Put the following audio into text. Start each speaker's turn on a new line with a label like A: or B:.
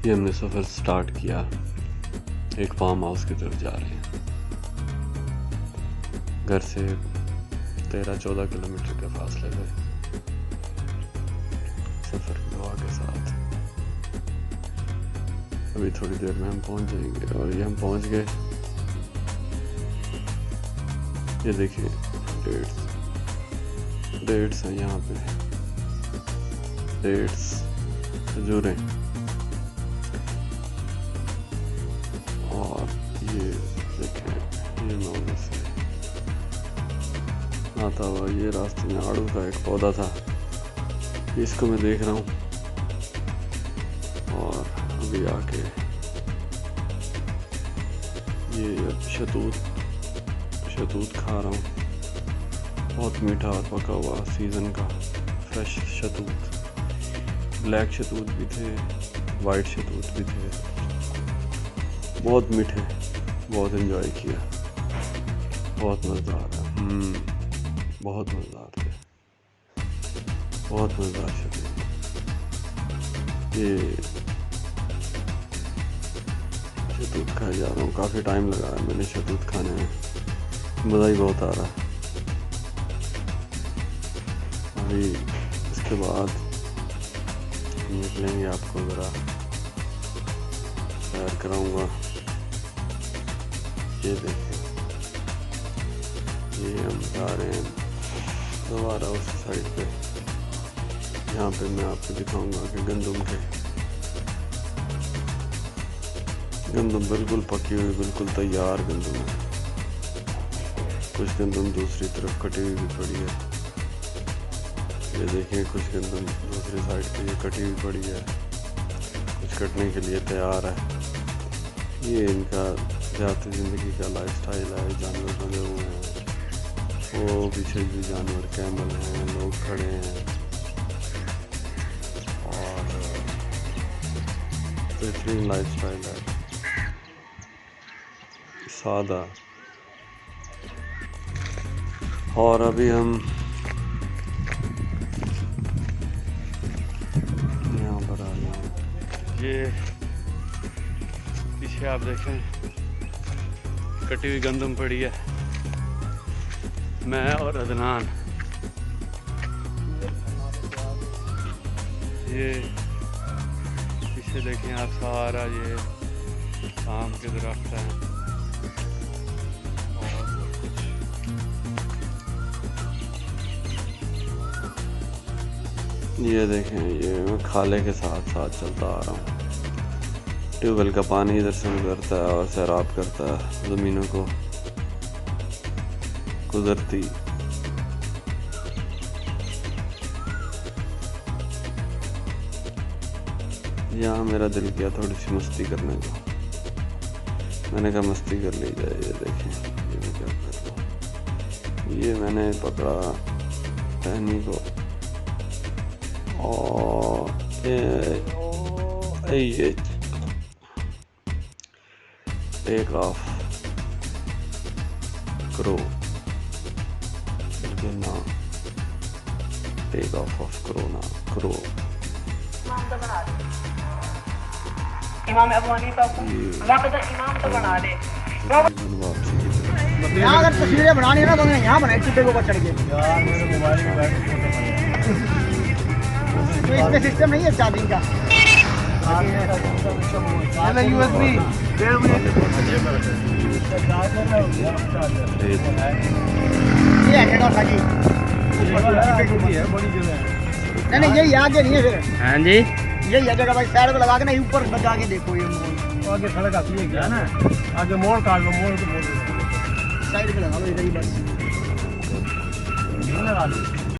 A: ये हमने सफ़र स्टार्ट किया, एक फार्म हाउस की तरफ जा रहे हैं। घर से 13-14 किलोमीटर के फासले पे सफ़र की दुआ के साथ अभी थोड़ी देर में हम पहुंच जाएंगे। और ये हम पहुंच गए। ये देखिए डेट्स हैं यहाँ पे, डेट्स, खजूरें, और ये देखें ये नॉर्मल से आता हुआ ये रास्ते में आड़ू का एक पौधा था, इसको मैं देख रहा हूँ। और अभी आके ये शतूत खा रहा हूँ, बहुत मीठा और पका हुआ सीज़न का फ्रेश शतूत। ब्लैक शतूत भी थे, वाइट शतूत भी थे, बहुत मीठे, बहुत एंजॉय किया, बहुत मज़ेदार है। बहुत मज़ेदार थे, बहुत मज़ेदार शतूत। ये शतूत खाए जा रहा हूँ, काफ़ी टाइम लगा है मैंने शतूत खाने में, मज़ा ही बहुत आ रहा है। अभी इसके बाद निकलेंगे, आपको ज़रा सैर कराऊंगा। ये देखें, ये हम जा रहे हैं दोबारा उस साइड पे, यहाँ पे मैं आपको दिखाऊंगा कि गंदम बिल्कुल पकी हुई, बिल्कुल तैयार गंदम है। कुछ गंदम दूसरी तरफ कटी हुई भी पड़ी है। ये देखें, कुछ गंदम दूसरी साइड पे ये कटी हुई पड़ी है, कुछ कटने के लिए तैयार है। ये इनका जाती ज़िंदगी का लाइफस्टाइल है। जानवर बने हुए हैं, वो पीछे भी जानवर, कैमल हैं, लोग खड़े हैं, और बेहतरीन लाइफस्टाइल है, सादा। और अभी हम यहाँ पर आ गए हैं। ये पीछे आप देखें कटी हुई गंदम पड़ी है। मैं और अदनान ये पीछे देखें आप, सारा ये आम के दरख्त हैं और कुछ ये देखें, ये मैं खाले के साथ साथ चलता आ रहा हूँ। ट्यूबवेल का पानी इधर से गुजरता है और सैराब करता है ज़मीनों को, गुजरती। यहाँ मेरा दिल किया थोड़ी सी मस्ती करने को, मैंने कहा मस्ती कर ली जाए। ये देखें, ये मैं क्या कर रहा हूँ, ये मैंने पकड़ा टहनी को, और ये टेक ऑफ क्रो, नाम टेक ऑफ क्रोना, क्रो।
B: इमाम अबू हनीफा को वाक़दा इमाम तो बना दे। यहाँ अगर तस्वीरें बनानी है ना तो मैं यहाँ बनाई, चिट्टे के ऊपर चढ़ के। यार मेरे मोबाइल में बैटरी तो इसमें सिस्टम नहीं है चार्जिंग का। USB ये है और साजी नहीं, यही आगे नहीं है फिर। हाँ जी, यही है जगह भाई, साइड पे लगा के ना ऊपर लगा के देखो। ये आगे सड़क आती है क्या ना, आगे मोड़ काट लो, मोड़ साइड पे लगा लो, इधर ही बस लगा लो।